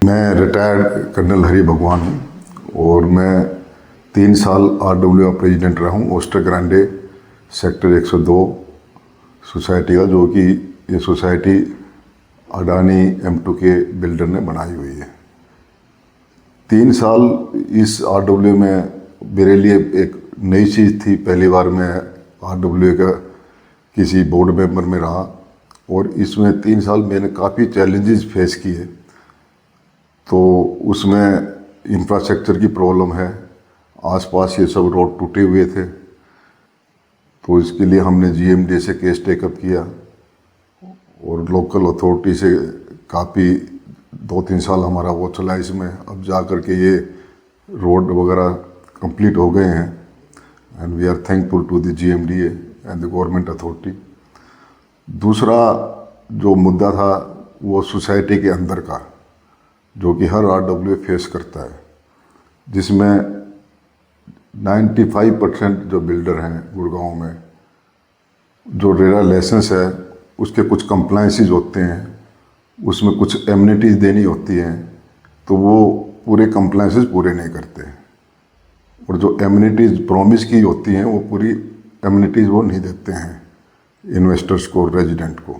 मैं retired colonel Hari भगवान हूँ और मैं 3 साल RWA प्रेसिडेंट रहा हूँ ओस्टर ग्रांडे सेक्टर 102 सोसाइटी का, जो कि ये सोसाइटी अडानी M2 के बिल्डर ने बनाई हुई है। 3 साल इस RWA में मेरे लिए एक नई चीज़ थी। पहली बार मैं RWA का किसी बोर्ड मेंबर में रहा और इसमें 3 साल मैंने काफ़ी चैलेंजेस फेस किए। तो उसमें इंफ्रास्ट्रक्चर की प्रॉब्लम है, आसपास ये सब रोड टूटे हुए थे, तो इसके लिए हमने GMD से केस टेकअप किया और लोकल अथॉरिटी से काफ़ी 2-3 साल हमारा वो चला इसमें। अब जा कर के ये रोड वगैरह कंप्लीट हो गए हैं and we are thankful to the GMDA and the government authority. दूसरा जो मुद्दा था वो सोसाइटी के अंदर का, जो कि हर RWA फेस करता है, जिसमें 95% जो बिल्डर हैं गुड़गांव में, जो रेरा लाइसेंस है उसके कुछ कंप्लायंसेस होते हैं, उसमें कुछ एमिनिटीज़ देनी होती हैं, तो वो पूरे कंप्लायंसेस पूरे नहीं करते और जो एमिनिटीज़ प्रॉमिस की होती हैं वो पूरी एमिनिटीज़ वो नहीं देते हैं इन्वेस्टर्स को, रेजिडेंट को।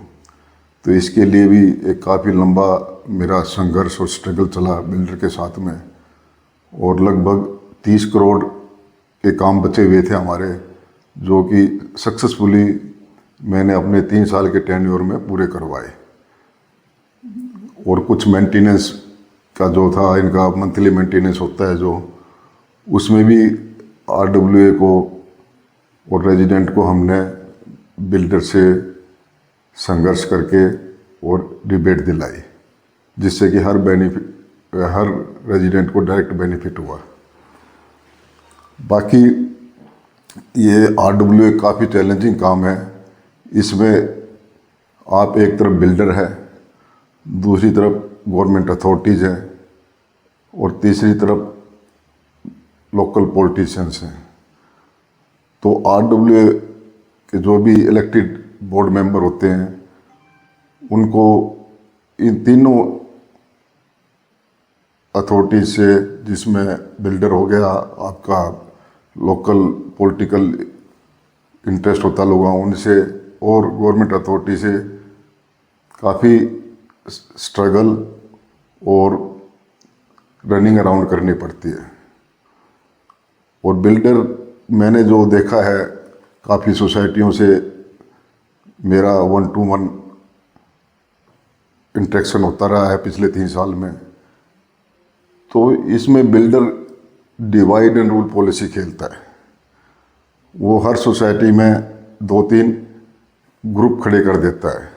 तो इसके लिए भी एक काफ़ी लंबा मेरा संघर्ष और स्ट्रगल चला बिल्डर के साथ में, और लगभग 30 करोड़ के काम बचे हुए थे हमारे, जो कि सक्सेसफुली मैंने अपने 3 साल के टेन्योर में पूरे करवाए। और कुछ मेंटेनेंस का जो था, इनका मंथली मेंटेनेंस होता है जो, उसमें भी RWA को और रेजिडेंट को हमने बिल्डर से संघर्ष करके और रिबेट दिलाई, जिससे कि हर रेजिडेंट को डायरेक्ट बेनिफिट हुआ। बाकी ये RWA काफ़ी चैलेंजिंग काम है। इसमें आप एक तरफ बिल्डर है, दूसरी तरफ गवर्नमेंट अथॉरिटीज़ हैं और तीसरी तरफ लोकल पॉलिटिशियंस हैं। तो RWA के जो भी इलेक्टेड बोर्ड मेंबर होते हैं, उनको इन तीनों अथॉरिटीज से, जिसमें बिल्डर हो गया, आपका लोकल पॉलिटिकल इंटरेस्ट होता लोगों उनसे, और गवर्नमेंट अथॉरिटी से काफ़ी स्ट्रगल और रनिंग अराउंड करनी पड़ती है। और बिल्डर मैंने जो देखा है, काफ़ी सोसाइटियों से मेरा 1-to-1 इंटरेक्शन होता रहा है पिछले 3 साल में। तो इसमें builder divide and rule policy खेलता है। वो हर सोसाइटी में 2-3 ग्रुप खड़े कर देता है,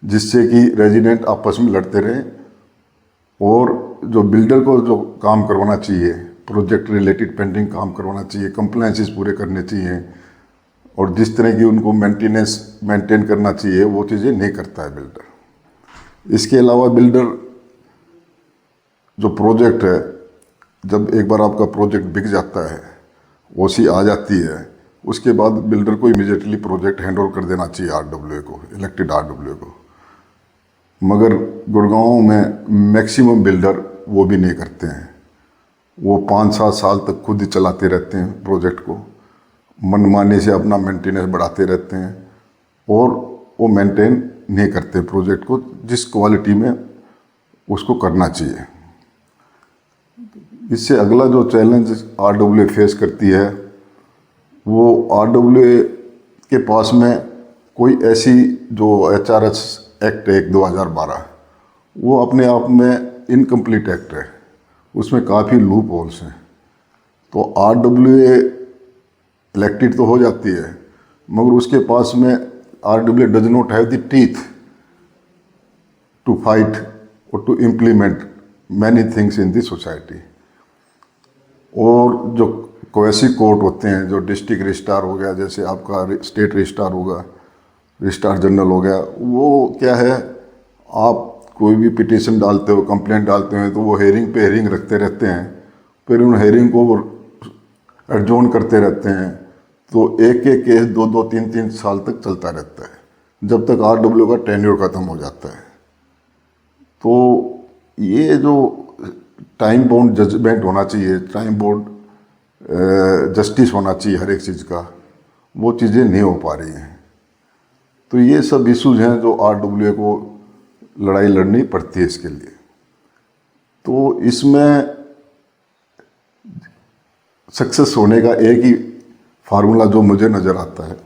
जिससे कि रेजिडेंट आपस में लड़ते रहें, और जो बिल्डर को जो काम करवाना चाहिए, प्रोजेक्ट रिलेटेड पेंडिंग काम करवाना चाहिए, कंप्लायंसेस पूरे करने चाहिए, और जिस तरह की उनको मेंटेन करना चाहिए, वो चीज़ें नहीं करता है बिल्डर। इसके अलावा बिल्डर जो प्रोजेक्ट है, जब एक बार आपका प्रोजेक्ट बिक जाता है, OC आ जाती है, उसके बाद बिल्डर को इमीडिएटली प्रोजेक्ट हैंड ओवर कर देना चाहिए RWA को, इलेक्टेड RWA को। मगर गुड़गांव में मैक्सिमम बिल्डर वो भी नहीं करते हैं। वो 5-7 साल तक खुद ही चलाते रहते हैं प्रोजेक्ट को, मनमानी से अपना मेंटेनेंस बढ़ाते रहते हैं, और वो मेंटेन नहीं करते प्रोजेक्ट को जिस क्वालिटी में उसको करना चाहिए। इससे अगला जो चैलेंज RWA फेस करती है, वो RWA के पास में कोई ऐसी जो HRS एक्ट है 2012, वो अपने आप में इनकम्प्लीट एक्ट है, उसमें काफ़ी लूप होल्स हैं। तो RWA इलेक्टेड तो हो जाती है, मगर उसके पास में RWA does not have the teeth to fight और to implement many things in the society. और जो क्वेसी कोर्ट होते हैं, जो डिस्ट्रिक्ट रजिस्ट्रार हो गया, जैसे आपका स्टेट रजिस्ट्रार होगा, रजिस्ट्रार जनरल हो गया, वो क्या है, आप कोई भी पिटीशन डालते हो, कंप्लेंट डालते हो, तो वो हेयरिंग पे हेयरिंग रखते रहते हैं, फिर उन हेयरिंग को एडजॉर्न करते रहते हैं। तो एक एक केस 2-2, 3-3 साल तक चलता रहता है, जब तक RWA का टेन्योर ख़त्म हो जाता है। तो ये जो टाइम बाउंड जजमेंट होना चाहिए, टाइम बाउंड जस्टिस होना चाहिए हर एक चीज़ का, वो चीज़ें नहीं हो पा रही हैं। तो ये सब इश्यूज हैं जो RWA को लड़ाई लड़नी पड़ती है इसके लिए। तो इसमें सक्सेस होने का एक ही फार्मूला जो मुझे नज़र आता है,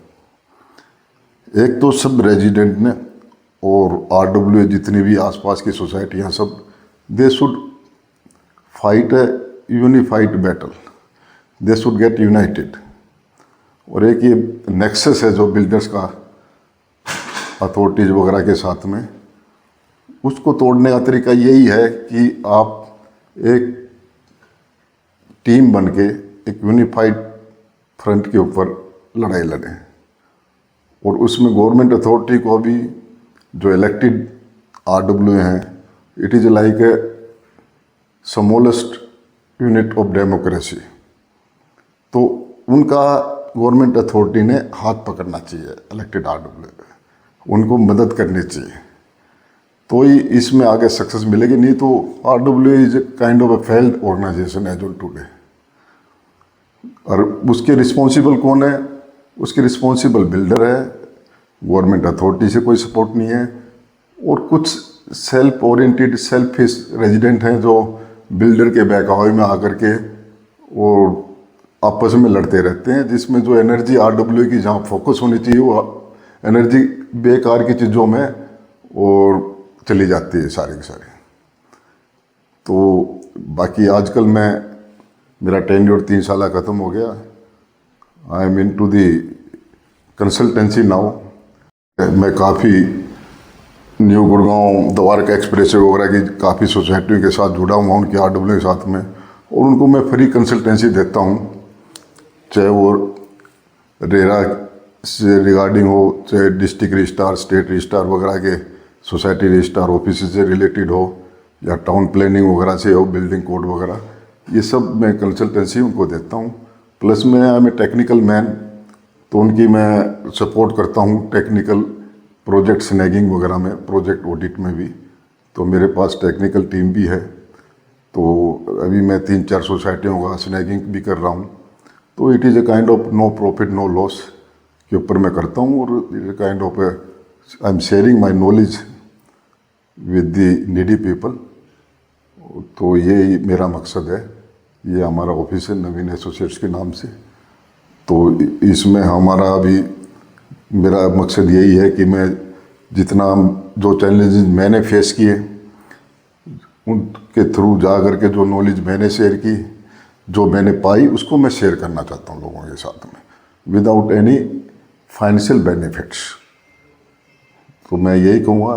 एक तो सब रेजिडेंट ने और RWA जितनी भी आसपास की सोसाइटियाँ सब, they should fight A unified battle, they should get United. और एक ये नेक्सस है जो बिल्डर्स का अथॉरिटीज़ वगैरह के साथ में, उसको तोड़ने का तरीका यही है कि आप एक टीम बन के एक यूनिफाइड फ्रंट के ऊपर लड़ाई लड़ें। और उसमें गवर्नमेंट अथॉरिटी को भी, जो इलेक्टेड RWA हैं, it is like a smallest unit of democracy, तो उनका गवर्नमेंट अथॉरिटी ने हाथ पकड़ना चाहिए इलेक्टेड RWA, उनको मदद करनी चाहिए, तो ही इसमें आगे सक्सेस मिलेगी। नहीं तो RWA is a kind of a failed organisation as on today. और उसके रिस्पॉन्सिबल कौन है? उसके रिस्पॉन्सिबल बिल्डर है, गवर्नमेंट अथॉरिटी से कोई सपोर्ट नहीं है, और कुछ सेल्फ ओरिएंटेड सेल्फिश रेजिडेंट हैं जो बिल्डर के बहकावे में आकर के और आपस में लड़ते रहते हैं, जिसमें जो एनर्जी RWA की जहाँ फोकस होनी चाहिए वो एनर्जी बेकार की चीज़ों में और चली जाती है सारी की सारी। तो बाकी आजकल मेरा टेन्योर 3 साल ख़त्म हो गया। I am into the consultancy now. मैं काफ़ी न्यू गुड़गांव द्वारका एक्सप्रेस वगैरह की काफ़ी सोसाइटियों के साथ जुड़ा हुआ, उनके RWA के साथ में, और उनको मैं फ्री कंसल्टेंसी देता हूँ, चाहे वो रेरा से रिगार्डिंग हो, चाहे डिस्ट्रिक्ट रजिस्ट्रार, स्टेट रजिस्ट्रार वगैरह के सोसाइटी रजिस्ट्रार ऑफिस से रिलेटेड हो, या टाउन प्लानिंग वगैरह से हो, बिल्डिंग कोड वगैरह, ये सब मैं कंसल्टेंसी उनको देता हूँ। प्लस मैं I am a technical man, तो उनकी मैं सपोर्ट करता हूँ टेक्निकल प्रोजेक्ट स्नैगिंग वगैरह में, प्रोजेक्ट ऑडिट में भी। तो मेरे पास टेक्निकल टीम भी है। तो अभी मैं 3-4 सोसाइटियों का स्नैगिंग भी कर रहा हूँ। तो it is a kind of no profit no loss के ऊपर मैं करता हूँ, और it is a kind of I am sharing my knowledge with the needy people. तो ये मेरा मकसद है। ये हमारा ऑफिस है नवीन एसोसिएट्स के नाम से। तो इसमें हमारा भी मेरा मकसद यही है कि मैं जितना जो चैलेंजेस मैंने फेस किए उनके थ्रू जा कर के जो नॉलेज मैंने शेयर की, जो मैंने पाई, उसको मैं शेयर करना चाहता हूँ लोगों के साथ में, विदाउट एनी फाइनेंशियल बेनिफिट्स। तो मैं यही कहूँगा,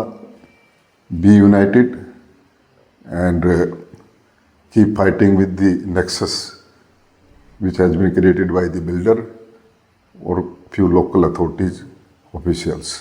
be united and keep fighting with the nexus which has been created by the builder or few local authorities officials.